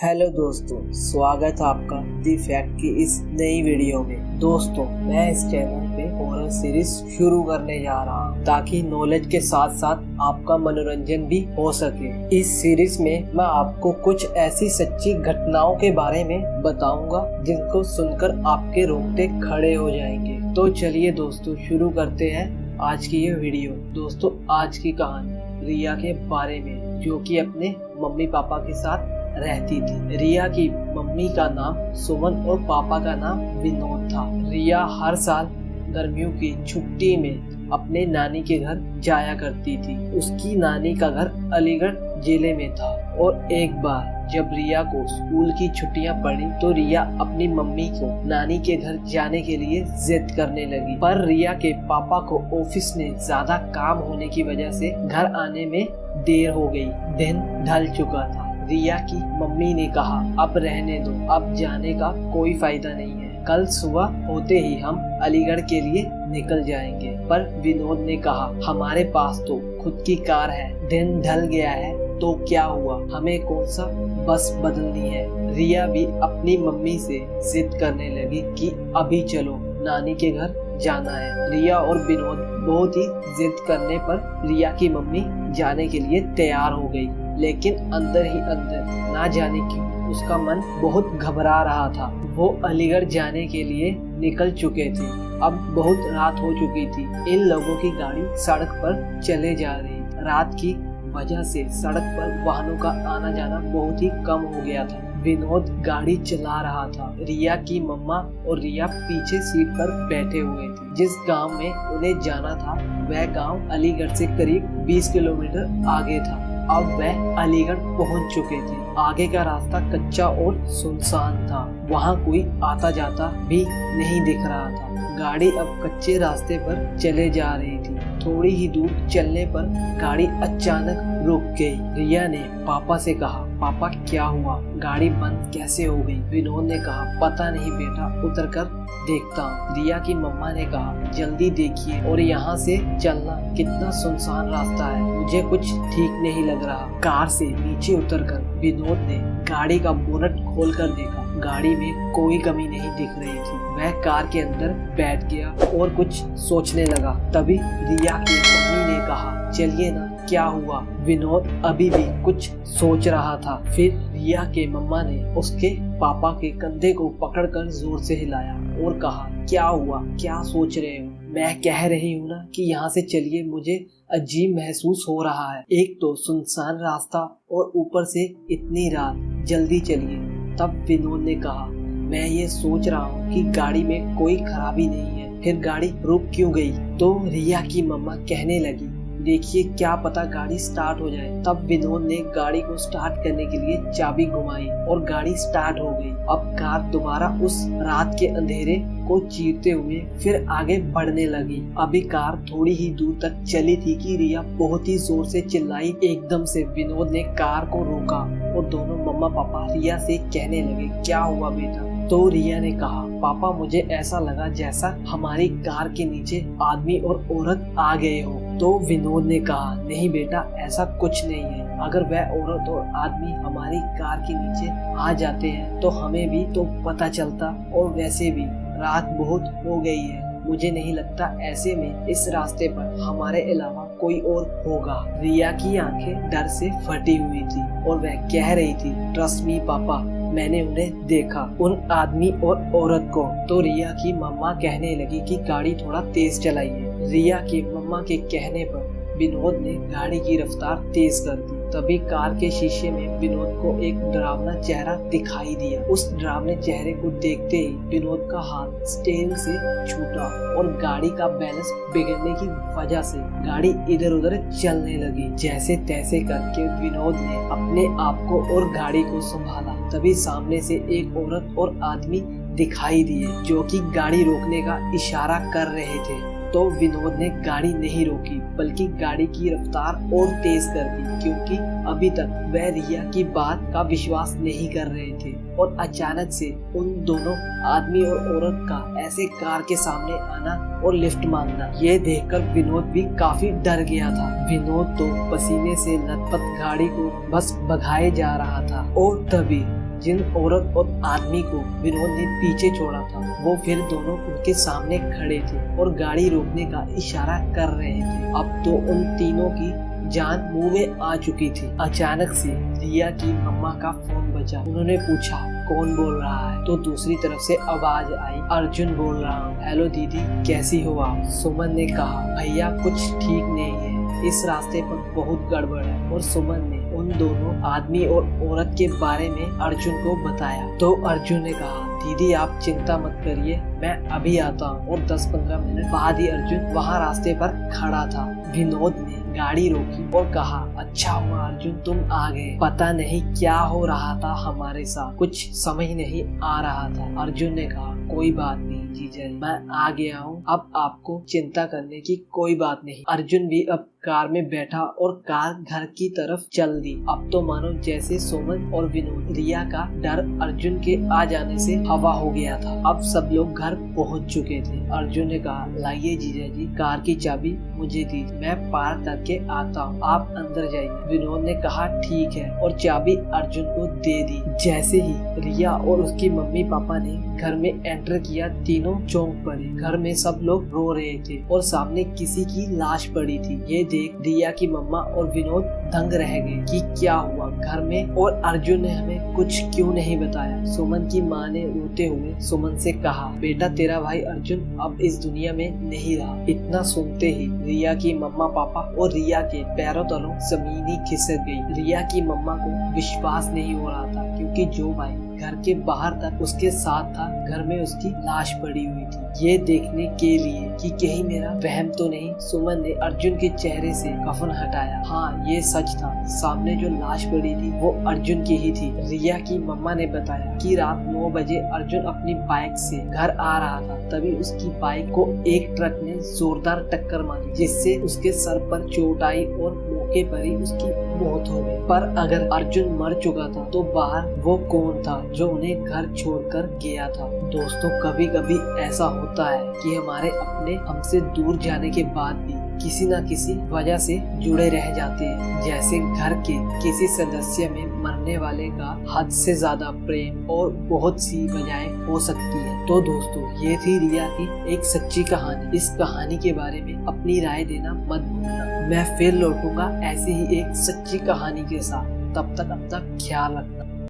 Hello दोस्तों, स्वागत है आपका दी फैक्ट की इस नई वीडियो में। दोस्तों, मैं इस चैनल पे हॉरर सीरीज शुरू करने जा रहा हूँ ताकि नॉलेज के साथ साथ आपका मनोरंजन भी हो सके। इस सीरीज में मैं आपको कुछ ऐसी सच्ची घटनाओं के बारे में बताऊंगा जिनको सुनकर आपके रोंगटे खड़े हो जाएंगे। तो चलिए दोस्तों, शुरू करते हैं आज की ये वीडियो। दोस्तों, आज की कहानी रिया के बारे में, जो कि अपने मम्मी पापा के साथ रहती थी। रिया की मम्मी का नाम सुमन और पापा का नाम विनोद था। रिया हर साल गर्मियों की छुट्टी में अपने नानी के घर जाया करती थी। उसकी नानी का घर अलीगढ़ जिले में था और एक बार जब रिया को स्कूल की छुट्टियां पड़ी तो रिया अपनी मम्मी को नानी के घर जाने के लिए जिद करने लगी। पर रिया के पापा को ऑफिस में ज्यादा काम होने की वजह से घर आने में देर हो गई। दिन ढल चुका था। रिया की मम्मी ने कहा, अब रहने दो, अब जाने का कोई फायदा नहीं है, कल सुबह होते ही हम अलीगढ़ के लिए निकल जाएंगे। पर विनोद ने कहा, हमारे पास तो खुद की कार है, दिन ढल गया है तो क्या हुआ, हमें कौन सा बस बदलनी है। रिया भी अपनी मम्मी से जिद करने लगी कि अभी चलो, नानी के घर जाना है। रिया और विनोद बहुत ही जिद करने पर रिया की मम्मी जाने के लिए तैयार हो गई, लेकिन अंदर ही अंदर ना जाने क्यों उसका मन बहुत घबरा रहा था। वो अलीगढ़ जाने के लिए निकल चुके थे। अब बहुत रात हो चुकी थी। इन लोगों की गाड़ी सड़क पर चले जा रही। रात की वजह से सड़क पर वाहनों का आना जाना बहुत ही कम हो गया था। विनोद गाड़ी चला रहा था। रिया की मम्मा और रिया पीछे सीट पर बैठे हुए थे। जिस गांव में उन्हें जाना था वह गांव अलीगढ़ से करीब 20 किलोमीटर आगे था। अब वह अलीगढ़ पहुंच चुके थे। आगे का रास्ता कच्चा और सुनसान था। वहां कोई आता जाता भी नहीं दिख रहा था। गाड़ी अब कच्चे रास्ते पर चले जा रही थी। थोड़ी ही दूर चलने पर गाड़ी अचानक रुक गई। रिया ने पापा से कहा, पापा क्या हुआ, गाड़ी बंद कैसे हो गई। विनोद ने कहा, पता नहीं बेटा, उतर कर देखता हूँ। रिया की मम्मा ने कहा, जल्दी देखिए और यहाँ से चलना, कितना सुनसान रास्ता है, मुझे कुछ ठीक नहीं लग रहा। कार से नीचे उतरकर विनोद ने गाड़ी का बोनट खोलकर देखा। गाड़ी में कोई कमी नहीं दिख रही थी। वह कार के अंदर बैठ गया और कुछ सोचने लगा। तभी रिया की मम्मी ने कहा, चलिए ना, क्या हुआ। विनोद अभी भी कुछ सोच रहा था। फिर रिया के मम्मा ने उसके पापा के कंधे को पकड़कर जोर से हिलाया और कहा, क्या हुआ, क्या सोच रहे हो। मैं कह रही हूँ ना कि यहाँ से चलिए, मुझे अजीब महसूस हो रहा है। एक तो सुनसान रास्ता और ऊपर से इतनी रात, जल्दी चलिए। तब विनोद ने कहा, मैं ये सोच रहा हूँ कि गाड़ी में कोई खराबी नहीं है, फिर गाड़ी रुक क्यों गई। तो रिया की मम्मा कहने लगी, देखिए, क्या पता गाड़ी स्टार्ट हो जाए। तब विनोद ने गाड़ी को स्टार्ट करने के लिए चाबी घुमाई और गाड़ी स्टार्ट हो गई। अब कार दोबारा उस रात के अंधेरे को चीरते हुए फिर आगे बढ़ने लगी। अभी कार थोड़ी ही दूर तक चली थी कि रिया बहुत ही जोर से चिल्लाई। एकदम से विनोद ने कार को रोका और दोनों मम्मा पापा रिया से कहने लगे, क्या हुआ बेटा। तो रिया ने कहा, पापा, मुझे ऐसा लगा जैसा हमारी कार के नीचे आदमी और औरत आ गए हो। तो विनोद ने कहा, नहीं बेटा, ऐसा कुछ नहीं है। अगर वह औरत और आदमी हमारी कार के नीचे आ जाते हैं तो हमें भी तो पता चलता, और वैसे भी रात बहुत हो गई है। मुझे नहीं लगता ऐसे में इस रास्ते पर हमारे अलावा कोई और होगा। रिया की आंखें डर से फटी हुई थी और वह कह रही थी, ट्रस्ट मी पापा, मैंने उन्हें देखा, उन आदमी और औरत को। तो रिया की मम्मा कहने लगी कि गाड़ी थोड़ा तेज चलाइए। रिया की मम्मा के कहने पर विनोद ने गाड़ी की रफ्तार तेज कर दी। तभी कार के शीशे में विनोद को एक डरावना चेहरा दिखाई दिया। उस डरावने चेहरे को देखते ही विनोद का हाथ स्टीयरिंग से छूटा और गाड़ी का बैलेंस बिगड़ने की वजह से गाड़ी इधर उधर चलने लगी। जैसे तैसे करके विनोद ने अपने आप को और गाड़ी को संभाला। तभी सामने से एक औरत और आदमी दिखाई दिए जो कि गाड़ी रोकने का इशारा कर रहे थे। तो विनोद ने गाड़ी नहीं रोकी बल्कि गाड़ी की रफ्तार और तेज कर दी, क्योंकि अभी तक वह रिया की बात का विश्वास नहीं कर रहे थे। और अचानक से उन दोनों आदमी और औरत का ऐसे कार के सामने आना और लिफ्ट मांगना, ये देखकर विनोद भी काफी डर गया था। विनोद तो पसीने से लथपथ गाड़ी को बस भगाए जा रहा था और तभी जिन औरत और आदमी को विनोद ने पीछे छोड़ा था वो फिर दोनों उनके सामने खड़े थे और गाड़ी रोकने का इशारा कर रहे थे। अब तो उन तीनों की जान मुंह में आ चुकी थी। अचानक से रिया की मम्मा का फोन बजा। उन्होंने पूछा कौन बोल रहा है, तो दूसरी तरफ से आवाज आई, अर्जुन बोल रहा हूँ। हेलो दीदी, कैसी हो आप? सुमन ने कहा, भैया कुछ ठीक नहीं है, इस रास्ते पर बहुत गड़बड़ है। और सुमन ने उन दोनों आदमी और औरत के बारे में अर्जुन को बताया। तो अर्जुन ने कहा, दीदी आप चिंता मत करिए, मैं अभी आता हूँ। और 10-15 मिनट बाद ही अर्जुन वहाँ रास्ते पर खड़ा था। विनोद ने गाड़ी रोकी और कहा, अच्छा हुआ अर्जुन तुम आ गए, पता नहीं क्या हो रहा था हमारे साथ, कुछ समझ नहीं आ रहा था। अर्जुन ने कहा, कोई बात नहीं जीजा, मैं आ गया हूँ, अब आपको चिंता करने की कोई बात नहीं। अर्जुन भी अब कार में बैठा और कार घर की तरफ चल दी। अब तो मानो जैसे सुमन और विनोद, रिया का डर अर्जुन के आ जाने से हवा हो गया था। अब सब लोग घर पहुंच चुके थे। अर्जुन ने कहा, लाइए जीजा जी, कार की चाबी मुझे दी, मैं पार करके आता हूँ, आप अंदर जाइए। विनोद ने कहा ठीक है और चाबी अर्जुन को दे दी। जैसे ही रिया और उसकी मम्मी पापा ने घर में एंटर किया, तीनों चौंक पड़े। घर में सब लोग रो रहे थे और सामने किसी की लाश पड़ी थी। ये देख रिया की मम्मा और विनोद दंग रह गए कि क्या हुआ घर में, और अर्जुन ने हमें कुछ क्यों नहीं बताया। सुमन की माँ ने रोते हुए सुमन से कहा, बेटा तेरा भाई अर्जुन अब इस दुनिया में नहीं रहा। इतना सुनते ही रिया की मम्मा पापा और रिया के पैरों तलों जमीन ही खिसक गई। रिया की मम्मा को विश्वास नहीं हो रहा था, क्योंकि जो भाई घर के बाहर तक उसके साथ था, घर में उसकी लाश पड़ी हुई थी। ये देखने के लिए कि कहीं मेरा वहम तो नहीं, सुमन ने अर्जुन के चेहरे से कफन हटाया। हाँ ये सच था, सामने जो लाश पड़ी थी वो अर्जुन की ही थी। रिया की मम्मा ने बताया कि रात 9 बजे अर्जुन अपनी बाइक से घर आ रहा था, तभी उसकी बाइक को एक ट्रक ने जोरदार टक्कर मारी, जिससे उसके सर पर चोट आई और मौके पर ही उसकी मौत हो गई। पर अगर अर्जुन मर चुका था तो बाहर वो कौन था जो उन्हें घर छोड़कर गया था? दोस्तों कभी कभी ऐसा होता है कि हमारे अपने हमसे दूर जाने के बाद भी किसी न किसी वजह से जुड़े रह जाते हैं। जैसे घर के किसी सदस्य में मरने वाले का हद से ज्यादा प्रेम, और बहुत सी वजहें हो सकती है। तो दोस्तों ये थी रिया की एक सच्ची कहानी। इस कहानी के बारे में अपनी राय देना मत भूलना। मैं फिर लौटूंगा ऐसी ही एक सच्ची कहानी के साथ। तब तक ख्याल रखना।